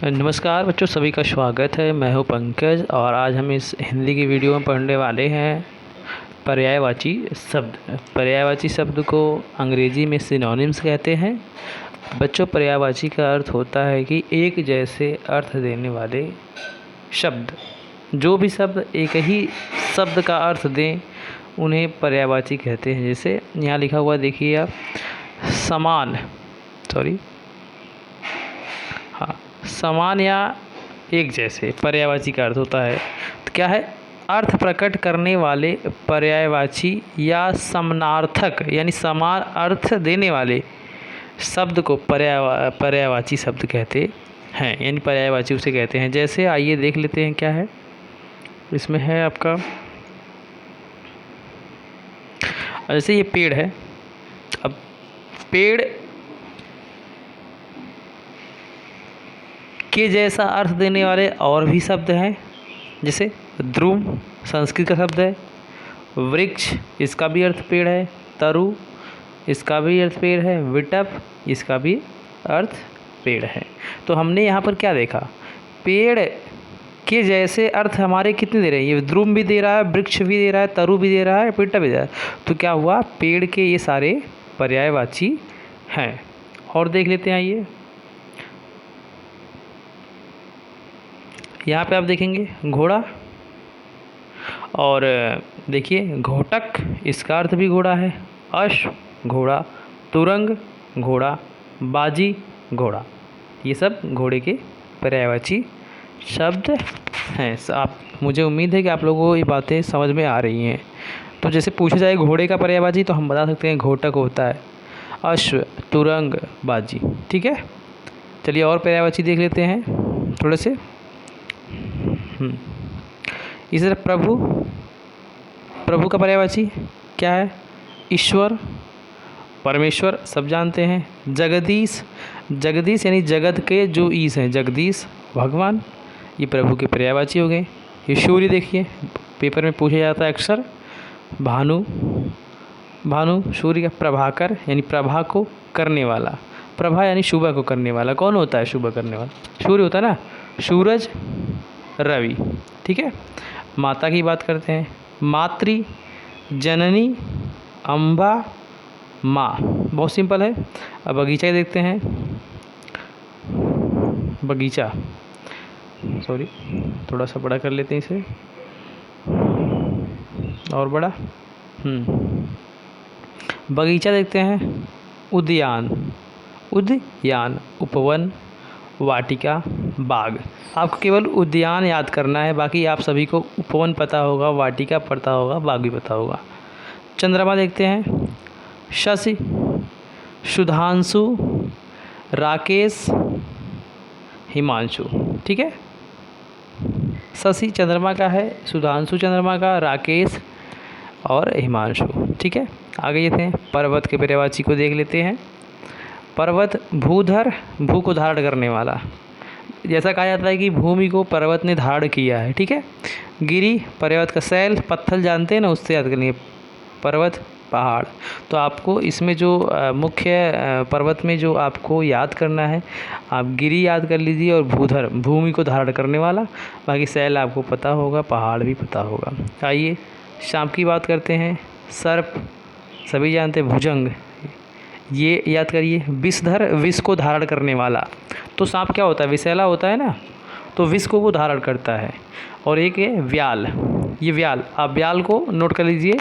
नमस्कार बच्चों, सभी का स्वागत है। मैं हूं पंकज और आज हम इस हिंदी की वीडियो में पढ़ने वाले हैं पर्यायवाची शब्द। पर्यायवाची शब्द को अंग्रेजी में सिनोनिम्स कहते हैं। बच्चों, पर्यायवाची का अर्थ होता है कि एक जैसे अर्थ देने वाले शब्द। जो भी शब्द एक ही शब्द का अर्थ दें उन्हें पर्यायवाची कहते हैं। जैसे यहाँ लिखा हुआ देखिए आप, समान समान या एक जैसे पर्यायवाची का अर्थ होता है। तो क्या है? अर्थ प्रकट करने वाले पर्यायवाची या समानार्थक यानी समान अर्थ देने वाले शब्द को पर्यायवाची शब्द कहते हैं, यानी पर्यायवाची उसे कहते हैं। जैसे आइए देख लेते हैं क्या है इसमें। है आपका, जैसे ये पेड़ है। अब पेड़ के जैसा अर्थ देने वाले और भी शब्द हैं। जैसे ध्रुव संस्कृत का शब्द है, वृक्ष इसका भी अर्थ पेड़ है, तरु इसका भी अर्थ पेड़ है, विटप इसका भी अर्थ पेड़ है। तो हमने यहाँ पर क्या देखा? पेड़ के जैसे अर्थ हमारे कितने दे रहे हैं? ये ध्रुव भी दे रहा है, वृक्ष भी दे रहा है, तरु भी दे रहा है, विटप भी दे रहा है। तो क्या हुआ? पेड़ के ये सारे पर्यायवाची हैं। और देख लेते हैं ये, यहाँ पे आप देखेंगे घोड़ा, और देखिए घोटक इसका अर्थ भी घोड़ा है, अश्व घोड़ा, तुरंग घोड़ा, बाजी घोड़ा, ये सब घोड़े के पर्यायवाची शब्द हैं। आप, मुझे उम्मीद है कि आप लोगों को ये बातें समझ में आ रही हैं। तो जैसे पूछा जाए घोड़े का पर्यायवाची तो हम बता सकते हैं घोटक होता है, अश्व, तुरंग, बाजी। ठीक है, चलिए और पर्यायवाची देख लेते हैं थोड़े से। इसी तरह प्रभु का पर्यायवाची क्या है? ईश्वर, परमेश्वर सब जानते हैं। जगदीश यानी जगत के जो ईश हैं, जगदीश भगवान, ये प्रभु के पर्यायवाची हो गए। ये सूर्य देखिए, पेपर में पूछा जाता है अक्सर। भानु सूर्य का। प्रभाकर यानी प्रभा को करने वाला, प्रभा यानी सुबह को करने वाला। कौन होता है सुबह करने वाला? सूर्य होता है ना। सूरज, रवि। ठीक है, माता की बात करते हैं। मातृ, जननी, अम्बा, माँ। बहुत सिंपल है। अब बगीचा देखते हैं। बगीचा, सॉरी थोड़ा सा बड़ा कर लेते हैं इसे, और बड़ा। बगीचा देखते हैं। उद्यान, उपवन, वाटिका, बाग। आपको केवल उद्यान याद करना है, बाकी आप सभी को उपवन पता होगा, वाटिका पता होगा, बाग भी पता होगा। चंद्रमा देखते हैं। शशि, सुधांशु, राकेश, हिमांशु। ठीक है, शशि चंद्रमा का है, सुधांशु चंद्रमा का, राकेश और हिमांशु। ठीक है, आगे जाते हैं। पर्वत के पर्यायवाची को देख लेते हैं। पर्वत, भूधर, भू को धारण करने वाला। जैसा कहा जाता है कि भूमि को पर्वत ने धारण किया है। ठीक है। गिरि, पर्वत का शैल, पत्थर जानते हैं ना, उससे याद करेंगे। पर्वत, पहाड़। तो आपको इसमें जो मुख्य पर्वत में जो आपको याद करना है, आप गिरि याद कर लीजिए और भूधर भूमि को धारण करने वाला। बाकी शैल आपको पता होगा, पहाड़ भी पता होगा। आइए सांप की बात करते हैं। सर्प सभी जानते हैं। भुजंग, ये याद करिए। विषधर, विष को धारण करने वाला। तो सांप क्या होता है? विषैला होता है ना, तो विष को वो धारण करता है। और एक है व्याल, ये व्याल, आप व्याल को नोट कर लीजिए।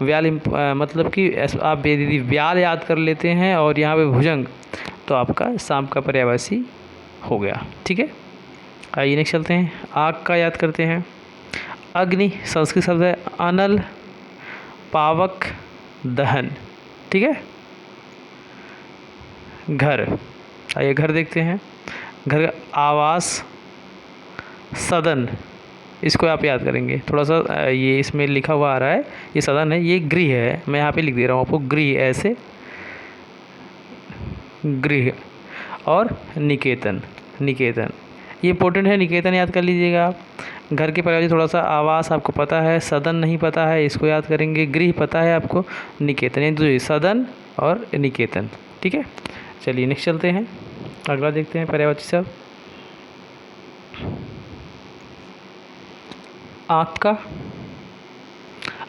व्याल मतलब कि आप यदि व्याल याद कर लेते हैं और यहाँ पे भुजंग, तो आपका सांप का पर्यायवाची हो गया। ठीक है, आइए नेक्स्ट चलते हैं। आग का याद करते हैं। अग्नि संस्कृत शब्द है। अनल, पावक, दहन। ठीक है। घर, आइए घर देखते हैं। घर का आवास, सदन, इसको आप याद करेंगे। थोड़ा सा ये इसमें लिखा हुआ आ रहा है, ये सदन है, ये गृह है। मैं यहाँ पे लिख दे रहा हूँ आपको, गृह ऐसे, गृह। और निकेतन, ये इंपॉर्टेंट है, निकेतन याद कर लीजिएगा आप। घर के पर्यायवाची थोड़ा सा, आवास आपको पता है, सदन नहीं पता है, इसको याद करेंगे। गृह पता है आपको, निकेतन, यानी सदन और निकेतन। ठीक है, चलिए नेक्स्ट चलते हैं, अगला देखते हैं पर्यायवाची शब्द। आँख का,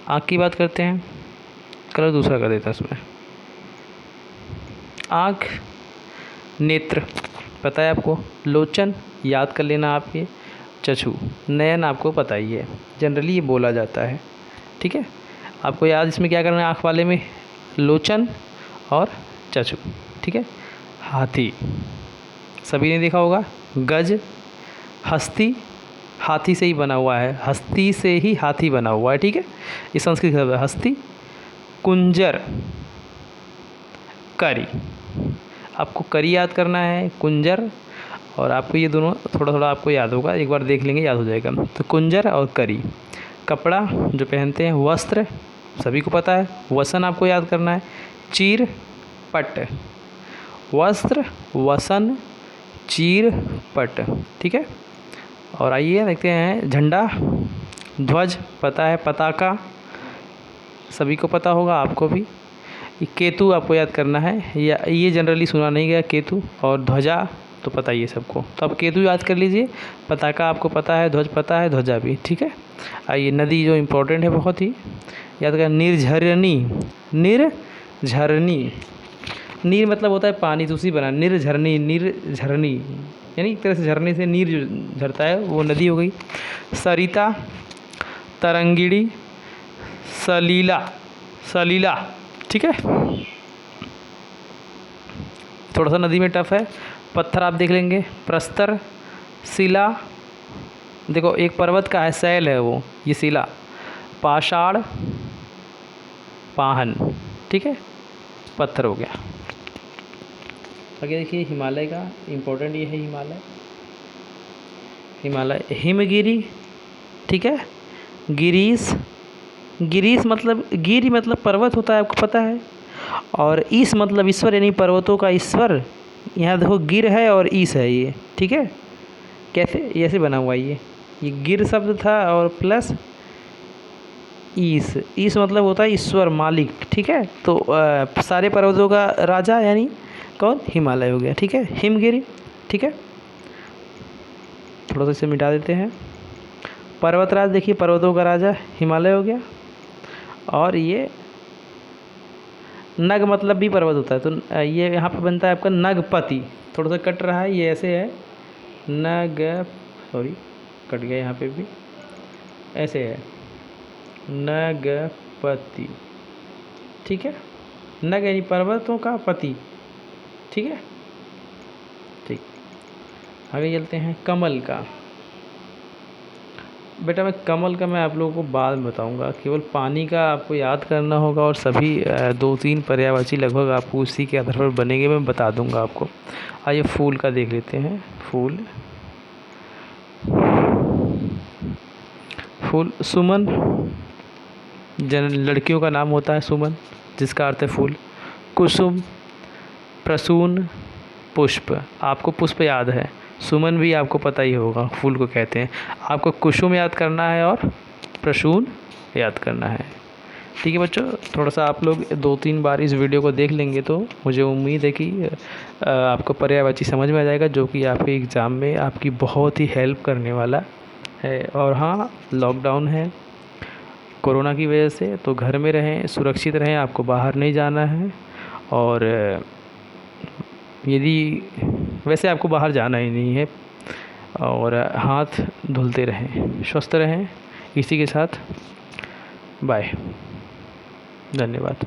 आँख की बात करते हैं, कलर दूसरा कर देते हैं उसमें। आँख, नेत्र पता है आपको, लोचन याद कर लेना आप ये, चक्षु, नयन आपको पता ही है, जनरली ये बोला जाता है। ठीक है, आपको याद इसमें क्या करना है, आँख वाले में लोचन और चक्षु। ठीक है, हाथी सभी ने देखा होगा, गज, हस्ती, हाथी से ही बना हुआ है, हस्ती से ही हाथी बना हुआ है। ठीक है, ये संस्कृत शब्द है हस्ती। कुंजर, करी, आपको करी याद करना है, कुंजर, और आपको ये दोनों थोड़ा थोड़ा आपको याद होगा, एक बार देख लेंगे याद हो जाएगा। तो कुंजर और करी, कपड़ा जो पहनते हैं, वस्त्र सभी को पता है, वसन आपको याद करना है, चीर, पट, वस्त्र, वसन, चीर, पट। ठीक है, और आइए देखते हैं झंडा, ध्वज पता है, पताका सभी को पता होगा, आपको भी। केतु आपको याद करना है, या ये जनरली सुना नहीं गया केतु, और ध्वजा तो पता ही है सबको, तो अब केतु याद कर लीजिए, पताका आपको पता है, ध्वज पता है, ध्वजा भी। ठीक है, आइए नदी जो इम्पोर्टेंट है बहुत ही, याद कर, निर्झरनी, निर्झरनी, नीर मतलब होता है पानी, दूसरी बना, निर्झरनी, निर्झरनी यानी एक तरह से झरने से नीर जो झरता है वो नदी हो गई। सरिता, तरंगिणी, सलीला, सलीला। ठीक है, थोड़ा सा नदी में टफ है, पत्थर आप देख लेंगे, प्रस्तर, शिला, देखो एक पर्वत का है, शैल है वो, ये शिला, पाषाण, पाहन। ठीक है, पत्थर हो गया। आगे देखिए हिमालय का इम्पोर्टेंट ये है, हिमालय, हिमालय, हिमगिरी। ठीक है, गिरीश, गिरीश मतलब गिरी मतलब पर्वत होता है, आपको पता है, और ईश मतलब ईश्वर, यानी पर्वतों का ईश्वर। यहाँ देखो गिर है और ईश है ये। ठीक है, कैसे ऐसे बना हुआ ये गिर शब्द था और प्लस ईश, ईश मतलब होता है ईश्वर, मालिक। ठीक है, तो सारे पर्वतों का राजा यानी कौन, हिमालय हो गया। ठीक है, हिमगिरी। ठीक है, थोड़ा सा इसे मिटा देते हैं, पर्वतराज देखिए, पर्वतों का राजा हिमालय हो गया, और ये नग मतलब भी पर्वत होता है, तो ये यहाँ पे बनता है आपका नगपति, थोड़ा सा कट रहा है, ये ऐसे है नग, सॉरी कट गया यहाँ पे भी, ऐसे है नगपति। ठीक है, नग यानी पर्वतों का पति। ठीक है, ठीक, आगे चलते हैं कमल का। बेटा मैं कमल का मैं आप लोगों को बाद में बताऊंगा, केवल पानी का आपको याद करना होगा, और सभी 2-3 पर्यायवाची लगभग आपको उसी के आधार पर बनेंगे, मैं बता दूंगा आपको। आइए फूल का देख लेते हैं, फूल, फूल, सुमन, लड़कियों का नाम होता है सुमन, जिसका अर्थ है फूल। कुसुम, प्रसून, पुष्प, आपको पुष्प याद है, सुमन भी आपको पता ही होगा, फूल को कहते हैं। आपको कुसुम याद करना है और प्रसून याद करना है। ठीक है बच्चों, थोड़ा सा आप लोग 2-3 बार इस वीडियो को देख लेंगे तो मुझे उम्मीद है कि आपको पर्यायवाची समझ में आ जाएगा, जो कि आपके एग्ज़ाम में आपकी बहुत ही हेल्प करने वाला है। और हाँ, लॉकडाउन है कोरोना की वजह से, तो घर में रहें, सुरक्षित रहें, आपको बाहर नहीं जाना है, और यदि वैसे आपको बाहर जाना ही नहीं है, और हाथ धुलते रहें, स्वस्थ रहें। इसी के साथ बाय, धन्यवाद।